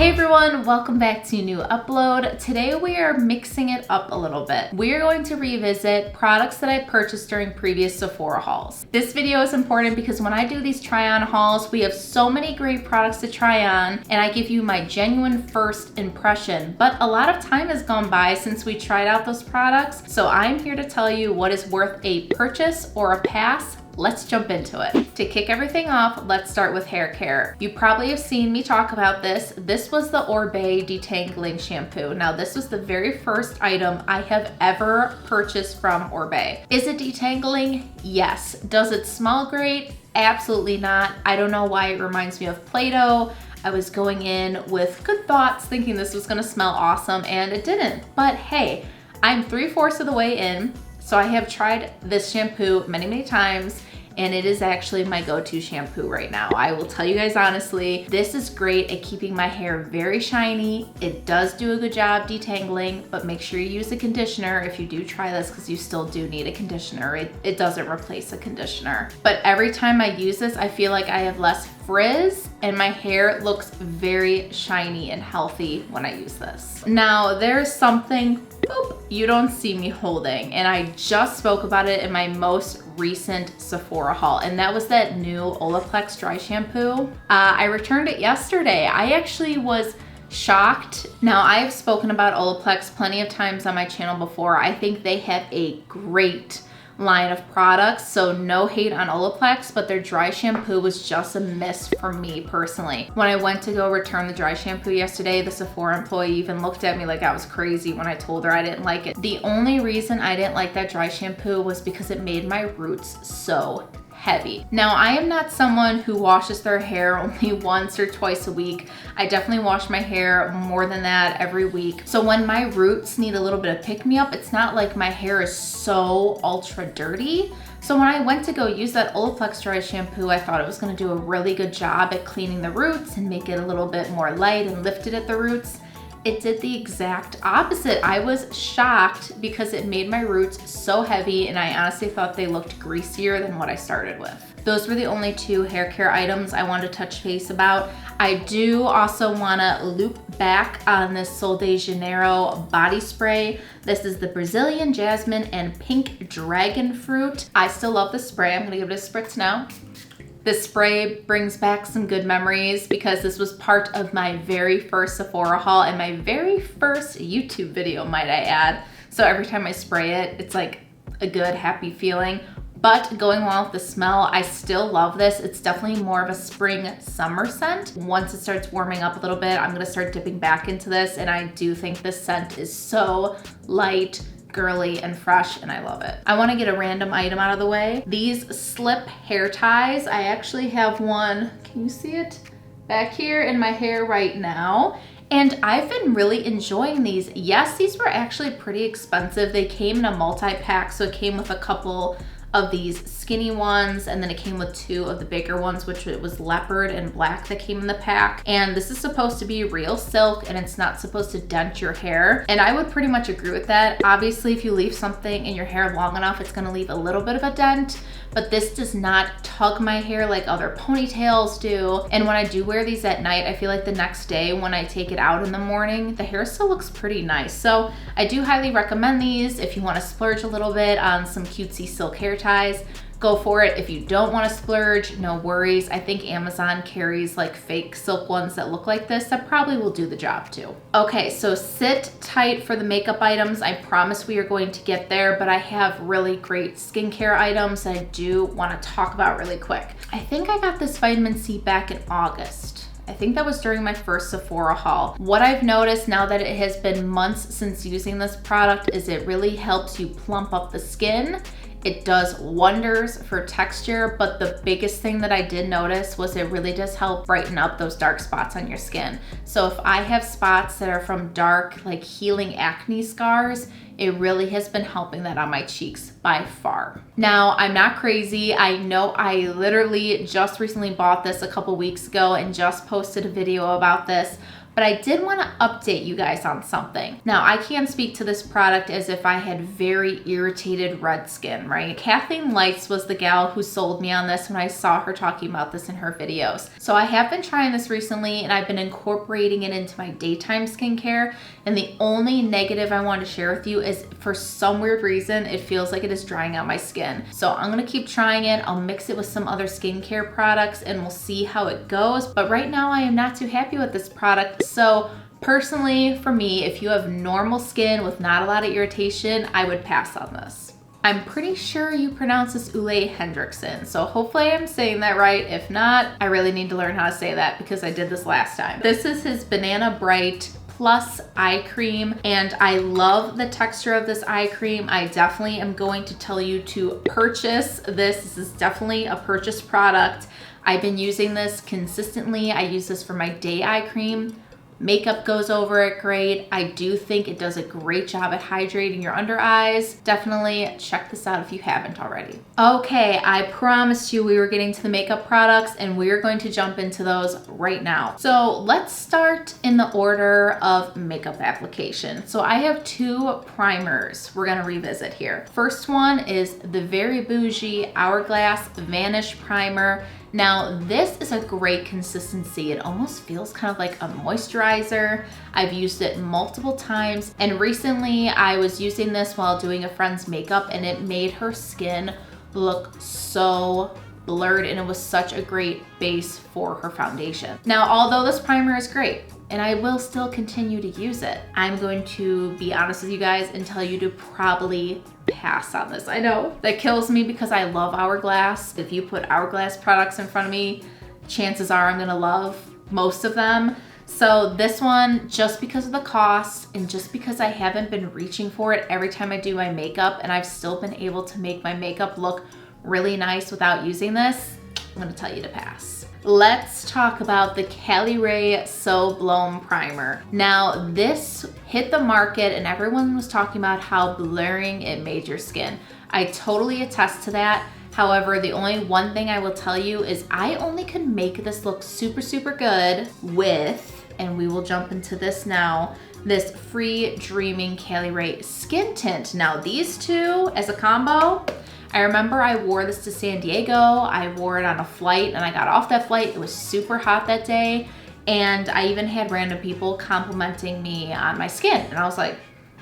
Hey everyone, welcome back to a new upload. Today we are mixing it up a little bit. We are going to revisit products that I purchased during previous Sephora hauls. This video is important because when I do these try-on hauls, we have so many great products to try on and I give you my genuine first impression. But a lot of time has gone by since we tried out those products, so I'm here to tell you what is worth a purchase or a pass. Let's jump into it. To kick everything off, let's start with hair care. You probably have seen me talk about this. This was the Oribe Detangling Shampoo. Now, this was the very first item I have ever purchased from Oribe. Is it detangling? Yes. Does it smell great? Absolutely not. I don't know why it reminds me of Play-Doh. I was going in with good thoughts, thinking this was gonna smell awesome, and it didn't. But hey, I'm 3/4 of the way in. So I have tried this shampoo many, many times, and it is actually my go-to shampoo right now. I will tell you guys honestly, this is great at keeping my hair very shiny. It does do a good job detangling, but make sure you use a conditioner if you do try this, because you still do need a conditioner. It doesn't replace a conditioner. But every time I use this, I feel like I have less frizz and my hair looks very shiny and healthy when I use this. Now, there's something you don't see me holding, and I just spoke about it in my most recent Sephora haul, and that was that new Olaplex Dry Shampoo. I returned it yesterday. I actually was shocked. Now, I've spoken about Olaplex plenty of times on my channel before. I think they have a great line of products, so no hate on Olaplex, but their dry shampoo was just a miss for me personally. When I went to go return the dry shampoo yesterday, the Sephora employee even looked at me like I was crazy when I told her I didn't like it. The only reason I didn't like that dry shampoo was because it made my roots so heavy. Now, I am not someone who washes their hair only once or twice a week. I definitely wash my hair more than that every week. So when my roots need a little bit of pick-me-up, it's not like my hair is so ultra dirty. So when I went to go use that Olaplex dry shampoo, I thought it was gonna do a really good job at cleaning the roots and make it a little bit more light and lifted at the roots. It did the exact opposite. I was shocked because it made my roots so heavy, and I honestly thought they looked greasier than what I started with. Those were the only two hair care items I wanted to touch base about. I do also wanna loop back on this Sol de Janeiro body spray. This is the Brazilian Jasmine and Pink Dragon Fruit. I still love the spray. I'm gonna give it a spritz now. This spray brings back some good memories because this was part of my very first Sephora haul and my very first YouTube video, might I add. So every time I spray it, it's like a good, happy feeling. But going along with the smell, I still love this. It's definitely more of a spring summer scent. Once it starts warming up a little bit, I'm gonna start dipping back into this, and I do think this scent is so light, girly, and fresh, and I love it. I wanna get a random item out of the way. These slip hair ties, I actually have one, can you see it? Back here in my hair right now. And I've been really enjoying these. Yes, these were actually pretty expensive. They came in a multi-pack, so it came with a couple of these skinny ones, and then it came with two of the bigger ones, which it was leopard and black that came in the pack. And this is supposed to be real silk, and it's not supposed to dent your hair. And I would pretty much agree with that. Obviously, if you leave something in your hair long enough, it's gonna leave a little bit of a dent, but this does not tug my hair like other ponytails do. And when I do wear these at night, I feel like the next day when I take it out in the morning, the hair still looks pretty nice. So I do highly recommend these if you wanna splurge a little bit on some cutesy silk hair ties. Go for it. If you don't want to splurge, no worries. I think Amazon carries like fake silk ones that look like this that probably will do the job too. Okay, so sit tight for the makeup items. I promise we are going to get there, but I have really great skincare items that I do want to talk about really quick. I think I got this vitamin C back in August. I think that was during my first Sephora haul. What I've noticed now that it has been months since using this product is it really helps you plump up the skin. It does wonders for texture, but the biggest thing that I did notice was it really does help brighten up those dark spots on your skin. So if I have spots that are from dark, like healing acne scars, it really has been helping that on my cheeks by far. Now, I'm not crazy. I know I literally just recently bought this a couple weeks ago and just posted a video about this, but I did want to update you guys on something. Now, I can't speak to this product as if I had very irritated red skin, right? Caffeine Light was the gal who sold me on this when I saw her talking about this in her videos. So I have been trying this recently and I've been incorporating it into my daytime skincare. And the only negative I want to share with you is for some weird reason, it feels like it is drying out my skin. So I'm going to keep trying it. I'll mix it with some other skincare products and we'll see how it goes. But right now I am not too happy with this product. So personally, for me, if you have normal skin with not a lot of irritation, I would pass on this. I'm pretty sure you pronounce this Ole Hendrickson, so hopefully I'm saying that right. If not, I really need to learn how to say that because I did this last time. This is his Banana Bright Plus eye cream, and I love the texture of this eye cream. I definitely am going to tell you to purchase this. This is definitely a purchase product. I've been using this consistently. I use this for my day eye cream. Makeup goes over it great. I do think it does a great job at hydrating your under eyes. Definitely check this out if you haven't already. Okay, I promised you we were getting to the makeup products and we're going to jump into those right now. So let's start in the order of makeup application. So I have two primers we're gonna revisit here. First one is the Very Bougie Hourglass Vanish Primer. Now, this is a great consistency. It almost feels kind of like a moisturizer. I've used it multiple times, and recently I was using this while doing a friend's makeup and it made her skin look so blurred, and it was such a great base for her foundation. Now, although this primer is great, and I will still continue to use it, I'm going to be honest with you guys and tell you to probably pass on this. I know that kills me because I love Hourglass. If you put Hourglass products in front of me, chances are I'm gonna love most of them. So this one, just because of the cost and just because I haven't been reaching for it every time I do my makeup, and I've still been able to make my makeup look really nice without using this, I'm gonna tell you to pass. Let's talk about the Cali Ray So Blown Primer. Now, this hit the market and everyone was talking about how blurring it made your skin. I totally attest to that. However, the only one thing I will tell you is I only can make this look super, super good with, and we will jump into this now, this Free Dreaming Cali Ray Skin Tint. Now, these two as a combo, I remember I wore this to San Diego. I wore it on a flight and I got off that flight. It was super hot that day. And I even had random people complimenting me on my skin. And I was like,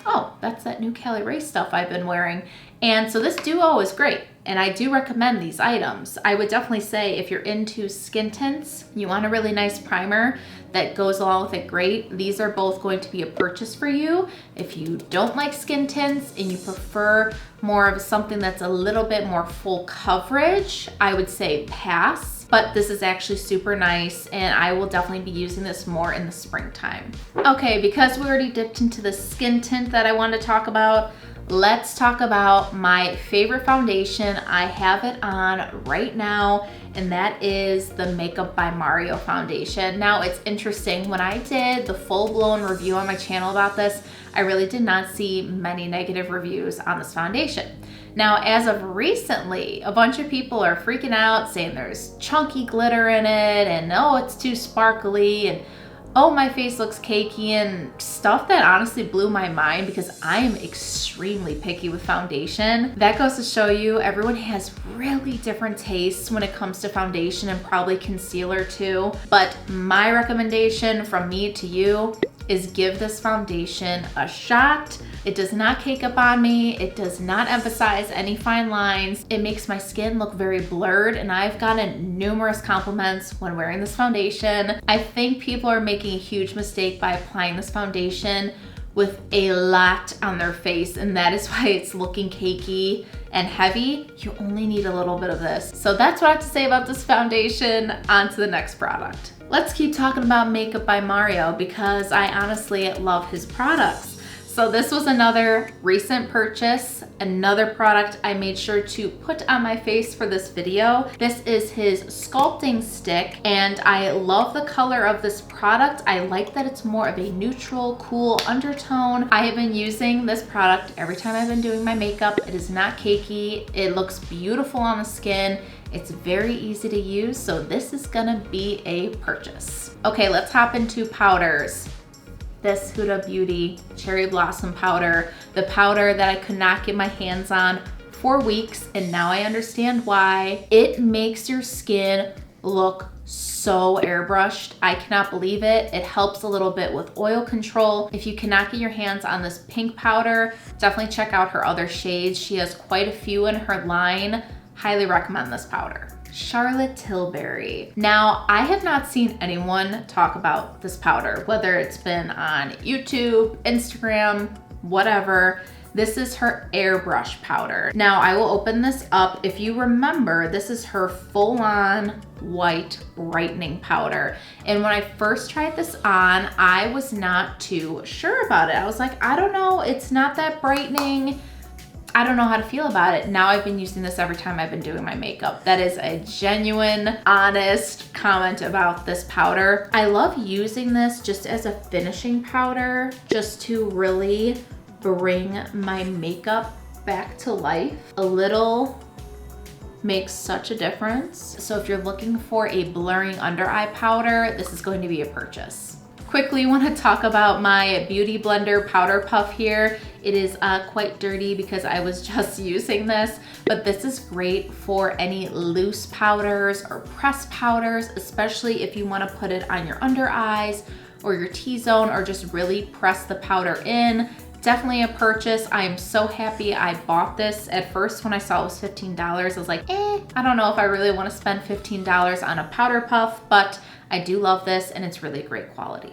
oh, that's that new Cali Ray stuff I've been wearing. And so this duo is great. And I do recommend these items. I would definitely say if you're into skin tints, you want a really nice primer that goes along with it great, these are both going to be a purchase for you. If you don't like skin tints and you prefer more of something that's a little bit more full coverage, I would say pass. But this is actually super nice and I will definitely be using this more in the springtime. Okay, because we already dipped into the skin tint that I wanted to talk about, let's talk about my favorite foundation. I have it on right now, and that is the Makeup by Mario foundation. Now, it's interesting, when I did the full-blown review on my channel about this, I really did not see many negative reviews on this foundation. Now, as of recently, a bunch of people are freaking out saying there's chunky glitter in it, and oh, it's too sparkly, and oh, my face looks cakey, and stuff that honestly blew my mind because I am extremely picky with foundation. That goes to show you everyone has really different tastes when it comes to foundation and probably concealer too. But my recommendation from me to you is give this foundation a shot. It does not cake up on me. It does not emphasize any fine lines. It makes my skin look very blurred, and I've gotten numerous compliments when wearing this foundation. I think people are making a huge mistake by applying this foundation with a lot on their face, and that is why it's looking cakey and heavy. You only need a little bit of this. So that's what I have to say about this foundation. On to the next product. Let's keep talking about Makeup by Mario because I honestly love his products. So this was another recent purchase, another product I made sure to put on my face for this video. This is his Sculpting Stick, and I love the color of this product. I like that it's more of a neutral, cool undertone. I have been using this product every time I've been doing my makeup. It is not cakey. It looks beautiful on the skin. It's very easy to use, so this is gonna be a purchase. Okay, let's hop into powders. This Huda Beauty Cherry Blossom Powder, the powder that I could not get my hands on for weeks, and now I understand why. It makes your skin look so airbrushed. I cannot believe it. It helps a little bit with oil control. If you cannot get your hands on this pink powder, definitely check out her other shades. She has quite a few in her line. Highly recommend this powder. Charlotte Tilbury. Now, I have not seen anyone talk about this powder, whether it's been on YouTube, Instagram, whatever. This is her airbrush powder. Now, I will open this up. If you remember, this is her full-on white brightening powder. And when I first tried this on, I was not too sure about it. I was like, I don't know, it's not that brightening. I don't know how to feel about it. Now I've been using this every time I've been doing my makeup. That is a genuine, honest comment about this powder. I love using this just as a finishing powder, just to really bring my makeup back to life. A little makes such a difference. So if you're looking for a blurring under eye powder, this is going to be a purchase. Quickly want to talk about my Beauty Blender powder puff here. It is quite dirty because I was just using this, but this is great for any loose powders or pressed powders, especially if you want to put it on your under eyes or your T-zone, or just really press the powder in. Definitely a purchase. I am so happy I bought this. At first when I saw it was $15, I was like, I don't know if I really want to spend $15 on a powder puff, but I do love this and it's really great quality.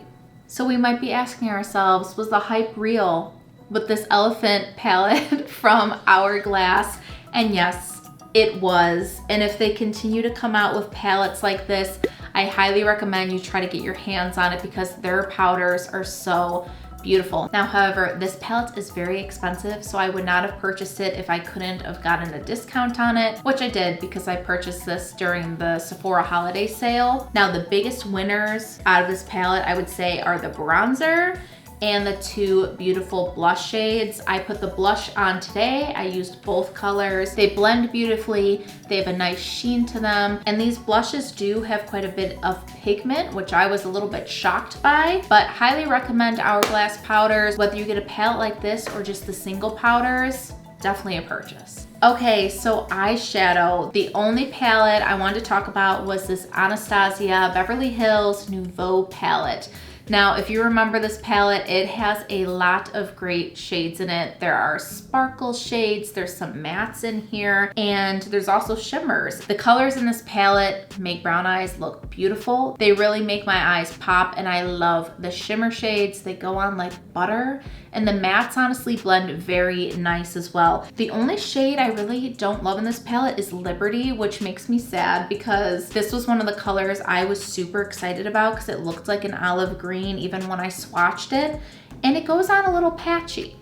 So we might be asking ourselves, was the hype real with this elephant palette from Hourglass? And yes, it was. And if they continue to come out with palettes like this, I highly recommend you try to get your hands on it because their powders are so beautiful. Now, however, this palette is very expensive, so I would not have purchased it if I couldn't have gotten a discount on it, which I did because I purchased this during the Sephora holiday sale. Now, the biggest winners out of this palette, I would say, are the bronzer and the two beautiful blush shades. I put the blush on today. I used both colors. They blend beautifully. They have a nice sheen to them. And these blushes do have quite a bit of pigment, which I was a little bit shocked by, but highly recommend Hourglass powders. Whether you get a palette like this or just the single powders, definitely a purchase. Okay, so eyeshadow. The only palette I wanted to talk about was this Anastasia Beverly Hills Nouveau Palette. Now, if you remember this palette, it has a lot of great shades in it. There are sparkle shades, there's some mattes in here, and there's also shimmers. The colors in this palette make brown eyes look beautiful. They really make my eyes pop, and I love the shimmer shades. They go on like butter, and the mattes honestly blend very nice as well. The only shade I really don't love in this palette is Liberty, which makes me sad because this was one of the colors I was super excited about because it looked like an olive green even when I swatched it, and it goes on a little patchy.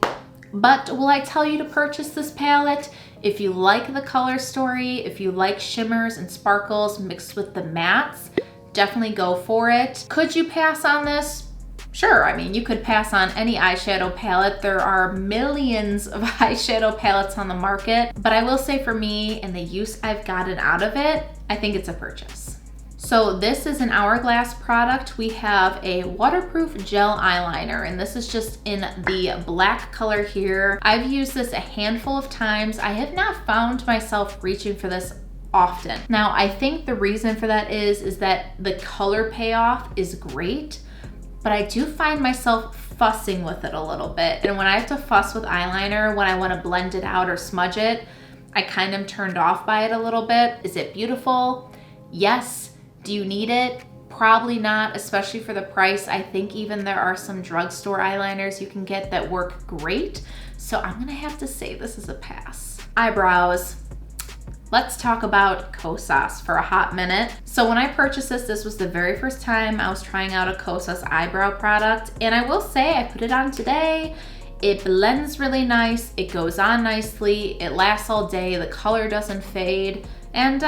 But will I tell you to purchase this palette? If you like the color story, if you like shimmers and sparkles mixed with the mattes, definitely go for it. Could you pass on this? Sure, I mean, you could pass on any eyeshadow palette. There are millions of eyeshadow palettes on the market, but I will say for me and the use I've gotten out of it, I think it's a purchase. So this is an Hourglass product. We have a waterproof gel eyeliner, and this is just in the black color here. I've used this a handful of times. I have not found myself reaching for this often. Now, I think the reason for that is that the color payoff is great, but I do find myself fussing with it a little bit. And when I have to fuss with eyeliner, when I want to blend it out or smudge it, I kind of turned off by it a little bit. Is it beautiful? Yes. Do you need it? Probably not, especially for the price. I think even there are some drugstore eyeliners you can get that work great. So I'm gonna have to say this is a pass. Eyebrows. Let's talk about Kosas for a hot minute. So when I purchased this, this was the very first time I was trying out a Kosas eyebrow product. And I will say I put it on today. It blends really nice. It goes on nicely. It lasts all day. The color doesn't fade. And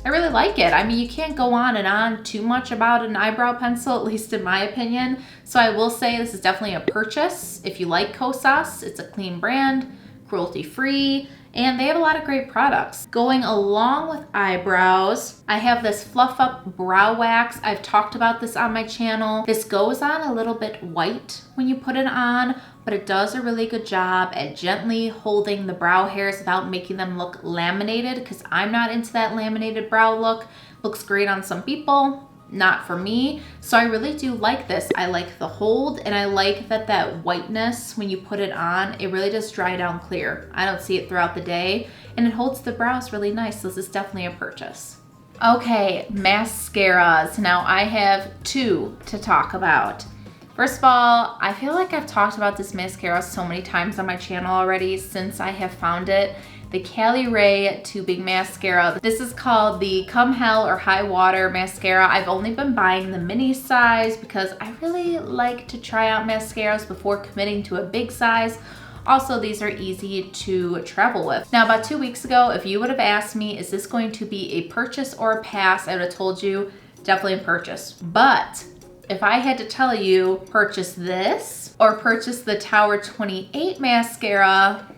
I really like it. I mean, you can't go on and on too much about an eyebrow pencil, at least in my opinion. So I will say this is definitely a purchase. If you like Kosas, it's a clean brand, cruelty-free, and they have a lot of great products. Going along with eyebrows, I have this Fluff Up Brow Wax. I've talked about this on my channel. This goes on a little bit white when you put it on, but it does a really good job at gently holding the brow hairs without making them look laminated, because I'm not into that laminated brow look. Looks great on some people, not for me. So I really do like this. I like the hold, and I like that whiteness when you put it on, it really does dry down clear. I don't see it throughout the day, and it holds the brows really nice. So this is definitely a purchase. Okay, mascaras. Now I have two to talk about. First of all, I feel like I've talked about this mascara so many times on my channel already since I have found it. The Cali Ray Tubing Mascara. This is called the Come Hell or High Water Mascara. I've only been buying the mini size because I really like to try out mascaras before committing to a big size. Also, these are easy to travel with. Now, about 2 weeks ago, if you would have asked me, is this going to be a purchase or a pass, I would have told you, definitely a purchase. But if I had to tell you, purchase this or purchase the Tower 28 mascara,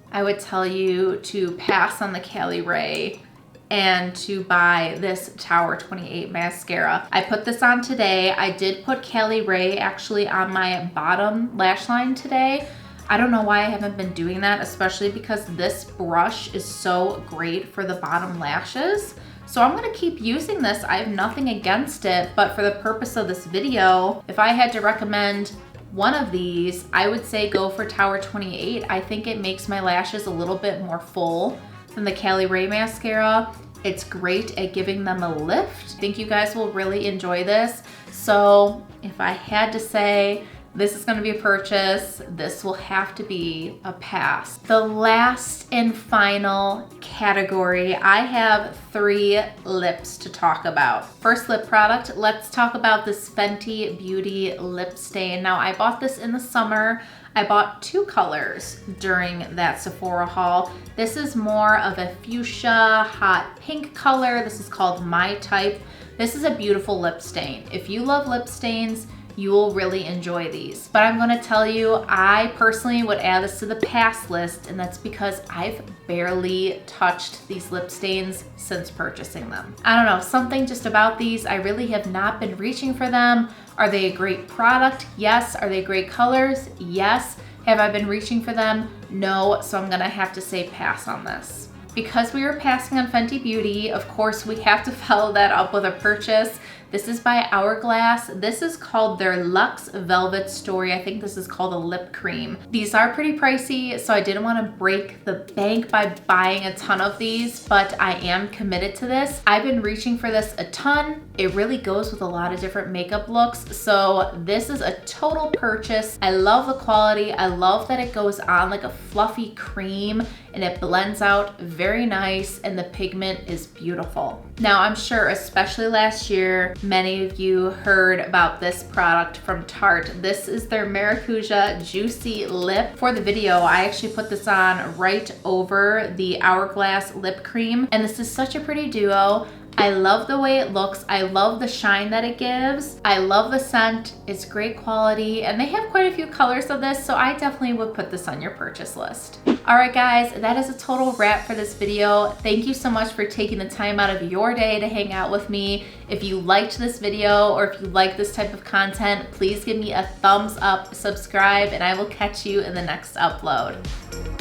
I would tell you to pass on the Cali Ray and to buy this Tower 28 mascara. I put this on today. I did put Cali Ray actually on my bottom lash line today. I don't know why I haven't been doing that, especially because this brush is so great for the bottom lashes. So I'm gonna keep using this. I have nothing against it, but for the purpose of this video, if I had to recommend one of these, I would say go for Tower 28. I think it makes my lashes a little bit more full than the Cali Ray mascara. It's great at giving them a lift. I think you guys will really enjoy this. So if I had to say, this is gonna be a purchase, this will have to be a pass. The last and final category, I have 3 lips to talk about. First lip product, let's talk about this Fenty Beauty lip stain. Now I bought this in the summer. I bought 2 colors during that Sephora haul. This is more of a fuchsia hot pink color. This is called My Type. This is a beautiful lip stain. If you love lip stains, you will really enjoy these. But I'm gonna tell you, I personally would add this to the pass list, and that's because I've barely touched these lip stains since purchasing them. I don't know, something just about these, I really have not been reaching for them. Are they a great product? Yes. Are they great colors? Yes. Have I been reaching for them? No, so I'm gonna have to say pass on this. Because we were passing on Fenty Beauty, of course we have to follow that up with a purchase. This is by Hourglass. This is called their Luxe Velvet Story. I think this is called a lip cream. These are pretty pricey, so I didn't want to break the bank by buying a ton of these, but I am committed to this. I've been reaching for this a ton. It really goes with a lot of different makeup looks, so this is a total purchase. I love the quality. I love that it goes on like a fluffy cream and it blends out very nice, and the pigment is beautiful. Now I'm sure, especially last year, many of you heard about this product from Tarte. This is their Maracuja Juicy Lip. For the video, I actually put this on right over the Hourglass lip cream, and this is such a pretty duo. I love the way it looks. I love the shine that it gives. I love the scent. It's great quality, and they have quite a few colors of this, so I definitely would put this on your purchase list. All right, guys, that is a total wrap for this video. Thank you so much for taking the time out of your day to hang out with me. If you liked this video or if you like this type of content, please give me a thumbs up, subscribe, and I will catch you in the next upload.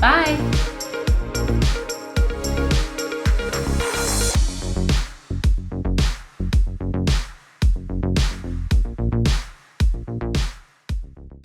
Bye.